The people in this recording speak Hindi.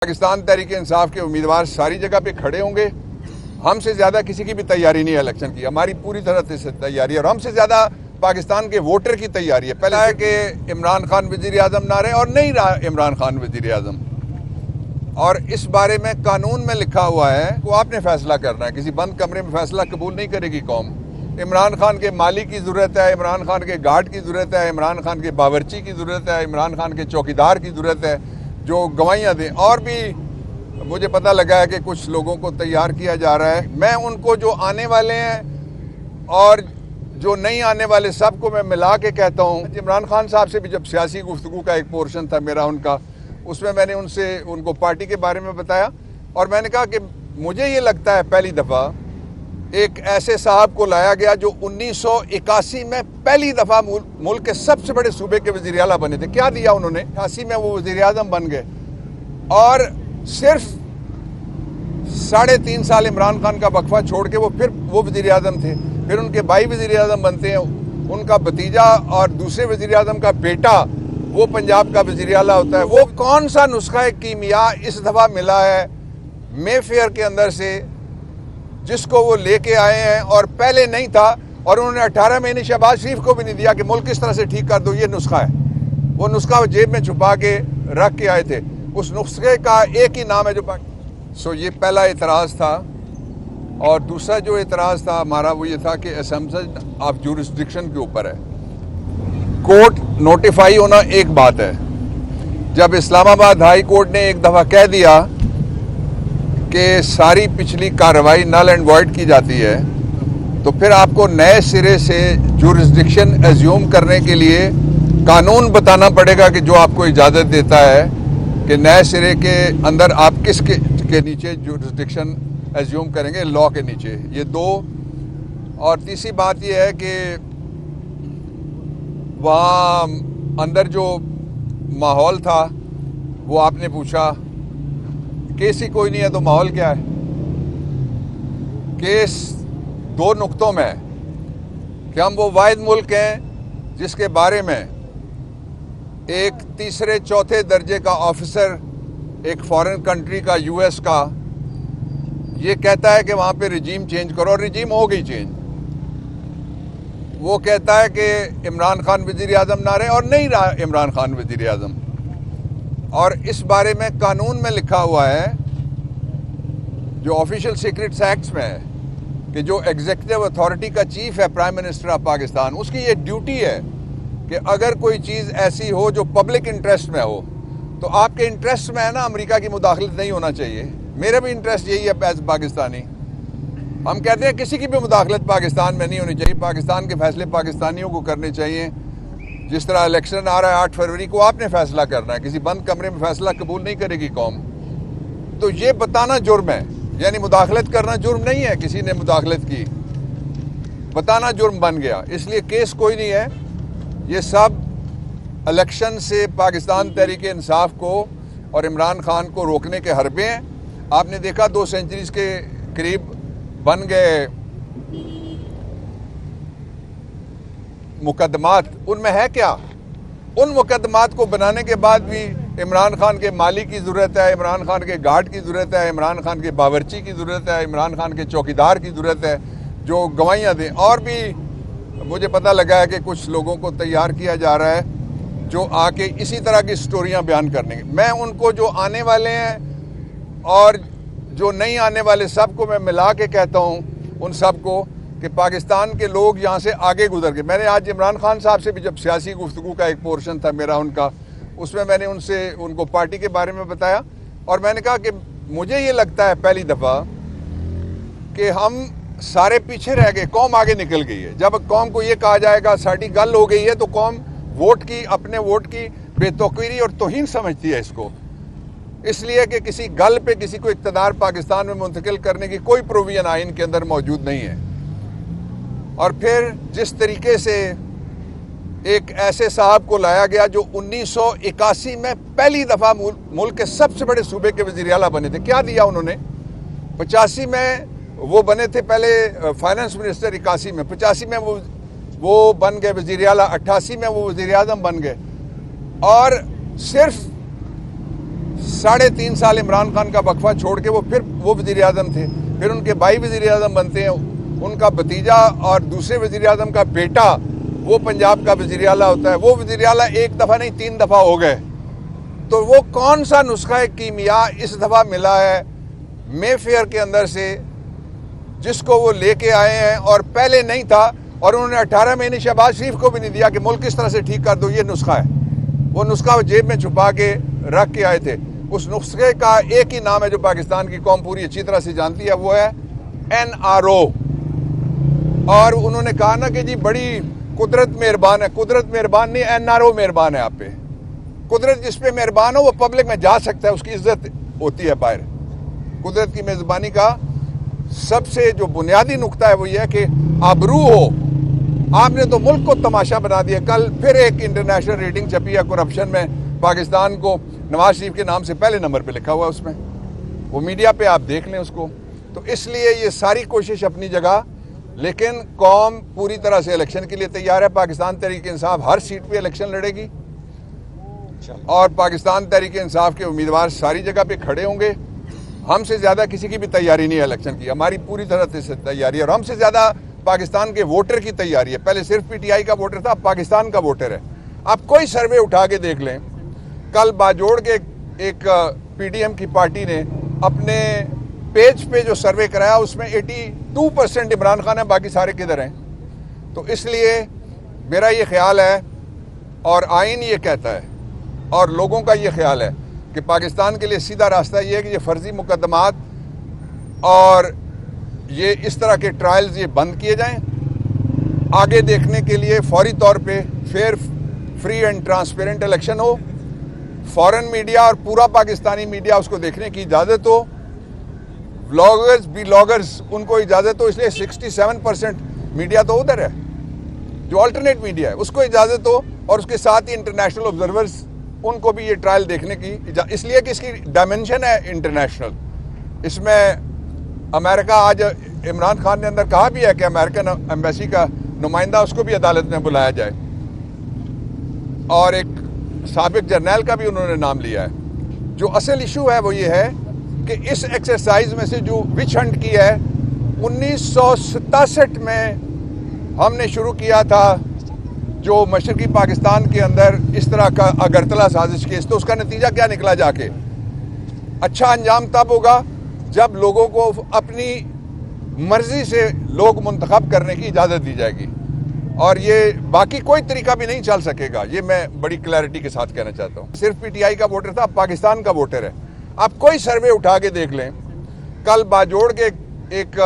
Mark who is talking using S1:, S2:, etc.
S1: पाकिस्तान तहरीक इंसाफ के उम्मीदवार सारी जगह पे खड़े होंगे। हमसे ज्यादा किसी की भी तैयारी नहीं है इलेक्शन की, हमारी पूरी तरह से तैयारी है और हमसे ज्यादा पाकिस्तान के वोटर की तैयारी है। पहला है कि इमरान खान वजीर आजम ना रहे और नहीं रहा इमरान खान वजीर आजम, और इस बारे में कानून में लिखा हुआ है वो आपने फैसला करना है। किसी बंद कमरे में फैसला कबूल नहीं करेगी कौम। इमरान खान के माली की जरूरत है, इमरान खान के गार्ड की जरूरत है, इमरान खान के बावर्ची की जरूरत है, इमरान खान के चौकीदार की जरूरत है जो गवाहियां दें। और भी मुझे पता लगा है कि कुछ लोगों को तैयार किया जा रहा है। मैं उनको जो आने वाले हैं और जो नहीं आने वाले सबको मैं मिला के कहता हूँ। इमरान खान साहब से भी जब सियासी गुफ्तगू का एक पोर्शन था मेरा उनका, उसमें मैंने उनको पार्टी के बारे में बताया और मैंने कहा कि मुझे ये लगता है पहली दफ़ा एक ऐसे साहब को लाया गया जो 1981 में पहली दफ़ा मुल्क के सबसे बड़े सूबे के वज़ीर आला बने थे। क्या दिया उन्होंने? 80 में वो वज़ीर आज़म बन गए और सिर्फ 3.5 साल इमरान खान का वक्फा छोड़ के फिर वो वज़ीर आज़म थे। फिर उनके भाई वज़ीर आज़म बनते हैं, उनका भतीजा और दूसरे वज़ीर आज़म का बेटा वो पंजाब का वज़ीर आला होता है। वो कौन सा नुस्खा कीमिया इस दफ़ा मिला है मेफेयर के अंदर से जिसको वो लेके आए हैं और पहले नहीं था, और उन्होंने 18 महीने शहबाज शरीफ को भी नहीं दिया कि मुल्क किस तरह से ठीक कर दो। ये नुस्खा है, वो नुस्खा वो जेब में छुपा के रख के आए थे। उस नुस्खे का एक ही नाम है जो ये पहला एतराज़ था। और दूसरा जो एतराज़ था हमारा वो ये था कि असम्पशन ऑफ जुरिस्डिक्शन के ऊपर है। कोर्ट नोटिफाई होना एक बात है, जब इस्लामाबाद हाई कोर्ट ने एक दफ़ा कह दिया कि सारी पिछली कार्रवाई नल एंड वॉइड की जाती है, तो फिर आपको नए सिरे से जुरिस्डिक्शन एज्यूम करने के लिए कानून बताना पड़ेगा कि जो आपको इजाज़त देता है कि नए सिरे के अंदर आप किस के नीचे जुरिस्डिक्शन एज्यूम करेंगे, लॉ के नीचे। ये दो। और तीसरी बात यह है कि वहाँ अंदर जो माहौल था वो आपने पूछा, केस ही कोई नहीं है तो माहौल क्या है? केस दो नुक्तों में है कि हम वो वाहिद मुल्क हैं जिसके बारे में एक तीसरे चौथे दर्जे का ऑफिसर एक फॉरेन कंट्री का, यूएस का, ये कहता है कि वहाँ पे रिजीम चेंज करो, और रिजीम हो गई चेंज। वो कहता है कि इमरान खान वजीर आज़म ना रहे और नहीं रहा इमरान खान वजीर आज़म, और इस बारे में कानून में लिखा हुआ है जो ऑफिशियल सीक्रेट्स एक्ट्स में है कि जो एग्जीक्यूटिव अथॉरिटी का चीफ है प्राइम मिनिस्टर ऑफ पाकिस्तान, उसकी ये ड्यूटी है कि अगर कोई चीज़ ऐसी हो जो पब्लिक इंटरेस्ट में हो, तो आपके इंटरेस्ट में है ना, अमेरिका की मुदाखलत नहीं होना चाहिए। मेरा भी इंटरेस्ट यही है एज पाकिस्तानी। हम कहते हैं किसी की भी मुदाखलत पाकिस्तान में नहीं होनी चाहिए, पाकिस्तान के फैसले पाकिस्तानियों को करने चाहिए। जिस तरह इलेक्शन आ रहा है 8 फरवरी को, आपने फैसला करना है, किसी बंद कमरे में फैसला कबूल नहीं करेगी कौम। तो ये बताना जुर्म है, यानी मुदाखलत करना जुर्म नहीं है। किसी ने मुदाखलत की, बताना जुर्म बन गया। इसलिए केस कोई नहीं है, ये सब इलेक्शन से पाकिस्तान तहरीक इंसाफ को और इमरान खान को रोकने के हरबे हैं। आपने देखा 2 सेंचुरीज के करीब बन गए मुकदमात, उनमें है क्या? उन मुकदमात को बनाने के बाद भी इमरान खान के माली की ज़रूरत है, इमरान खान के गार्ड की ज़रूरत है, इमरान खान के बावर्ची की ज़रूरत है, इमरान खान के चौकीदार की ज़रूरत है जो गवाहियां दें। और भी मुझे पता लगा है कि कुछ लोगों को तैयार किया जा रहा है जो आके इसी तरह की स्टोरियां बयान करने। मैं उनको जो आने वाले हैं और जो नहीं आने वाले सबको मैं मिला के कहता हूँ उन सबको कि पाकिस्तान के लोग यहाँ से आगे गुजर गए। मैंने आज इमरान खान साहब से भी जब सियासी गुफ्तगू का एक पोर्शन था मेरा उनका, उसमें मैंने उनको पार्टी के बारे में बताया और मैंने कहा कि मुझे ये लगता है पहली दफ़ा कि हम सारे पीछे रह गए, कौम आगे निकल गई है। जब कौम को ये कहा जाएगा साड़ी गल हो गई है, तो कौम अपने वोट की बेतौकीरी और तौहीन समझती है इसको, इसलिए कि किसी गल पे किसी को इक़्तिदार पाकिस्तान में मुंतकिल करने की कोई प्रोविजन आइन के अंदर मौजूद नहीं है। और फिर जिस तरीके से एक ऐसे साहब को लाया गया जो 1981 में पहली दफ़ा मुल्क के सबसे बड़े सूबे के वज़ीर आला बने थे। क्या दिया उन्होंने? 85 में वो बने थे पहले फाइनेंस मिनिस्टर, 81 में, 85 में वो बन गए वज़ीर आला, 88 में वो वज़ीर आज़म बन गए, और सिर्फ 3.5 साल इमरान खान का वक्फा छोड़ के फिर वो वज़ीर आज़म थे, फिर उनके भाई वज़ीर आज़म बनते हैं, उनका भतीजा और दूसरे वज़ीर आज़म का बेटा वो पंजाब का वज़ीर आला होता है। वो वज़ीर आला एक दफ़ा नहीं 3 दफ़ा हो गए। तो वो कौन सा नुस्खा कीमिया इस दफ़ा मिला है मेफेयर के अंदर से, जिसको वो लेके आए हैं और पहले नहीं था, और उन्होंने 18 महीने शहबाज शरीफ को भी नहीं दिया कि मुल्क किस तरह से ठीक कर दो। ये नुस्खा है, वो नुस्खा वो जेब में छुपा के रख के आए थे। उस नुस्खे का एक ही नाम है जो पाकिस्तान की कौम पूरी अच्छी तरह से जानती है, वो है NRO। और उन्होंने कहा ना कि जी बड़ी कुदरत मेहरबान है। कुदरत मेहरबान नहीं, NRO मेहरबान है आप पे। कुदरत जिस पे मेहरबान हो वो पब्लिक में जा सकता है, उसकी इज्जत होती है बाहर। कुदरत की मेजबानी का सबसे जो बुनियादी नुक्ता है वो ये है कि आबरू हो। आपने तो मुल्क को तमाशा बना दिया। कल फिर एक इंटरनेशनल रेटिंग छपी है करप्शन में, पाकिस्तान को नवाज शरीफ के नाम से पहले नंबर पे लिखा हुआ है उसमें, वो मीडिया पे आप देख लें उसको। तो इसलिए ये सारी कोशिश अपनी जगह, लेकिन कौम पूरी तरह से इलेक्शन के लिए तैयार है। पाकिस्तान तहरीक इंसाफ हर सीट पे इलेक्शन लड़ेगी और पाकिस्तान तहरीक इंसाफ के उम्मीदवार सारी जगह पे खड़े होंगे। हमसे ज़्यादा किसी की भी तैयारी नहीं है इलेक्शन की, हमारी पूरी तरह से तैयारी है। और हमसे ज़्यादा पाकिस्तान के वोटर की तैयारी है। पहले सिर्फ PTI का वोटर था, अब पाकिस्तान का वोटर है। आप कोई सर्वे उठा के देख लें, कल बाजोड़ के एक PDM की पार्टी ने अपने पेज पे जो सर्वे कराया उसमें 82% इमरान खान है, बाकी सारे किधर हैं। तो इसलिए मेरा ये ख्याल है और आइन ये कहता है और लोगों का ये ख्याल है कि पाकिस्तान के लिए सीधा रास्ता ये है कि ये फर्जी मुकदमात और ये इस तरह के ट्रायल्स ये बंद किए जाएं। आगे देखने के लिए फौरी तौर पे fair, free and transparent election हो। फॉरेन मीडिया और पूरा पाकिस्तानी मीडिया उसको देखने की इजाज़त हो। व्लॉगर्स, ब्लॉगर्स, उनको इजाज़त हो। इसलिए 67% मीडिया तो उधर है जो अल्टरनेट मीडिया है, उसको इजाज़त हो। और उसके साथ ही इंटरनेशनल ऑब्जर्वर्स, उनको भी ये ट्रायल देखने की इसलिए कि इसकी डायमेंशन है इंटरनेशनल। इसमें अमेरिका, आज इमरान खान ने अंदर कहा भी है कि अमेरिकन एम्बेसी का नुमाइंदा उसको भी अदालत में बुलाया जाए, और एक साबिक जर्नैल का भी उन्होंने नाम लिया है। जो असल इशू है वो ये है कि इस एक्सरसाइज में से जो विच हंट की है 1967 में हमने शुरू किया था, जो मशरकी पाकिस्तान के अंदर इस तरह का अगरतला साजिश केस। तो उसका नतीजा क्या निकला जाके? अच्छा अंजाम तब होगा जब लोगों को अपनी मर्जी से लोग मुंतखब करने की इजाज़त दी जाएगी, और ये बाकी कोई तरीका भी नहीं चल सकेगा। ये मैं बड़ी क्लैरिटी के साथ कहना चाहता हूँ। सिर्फ PTI का वोटर था, अब पाकिस्तान का वोटर है। आप कोई सर्वे उठा के देख लें, कल बाजोड़ के एक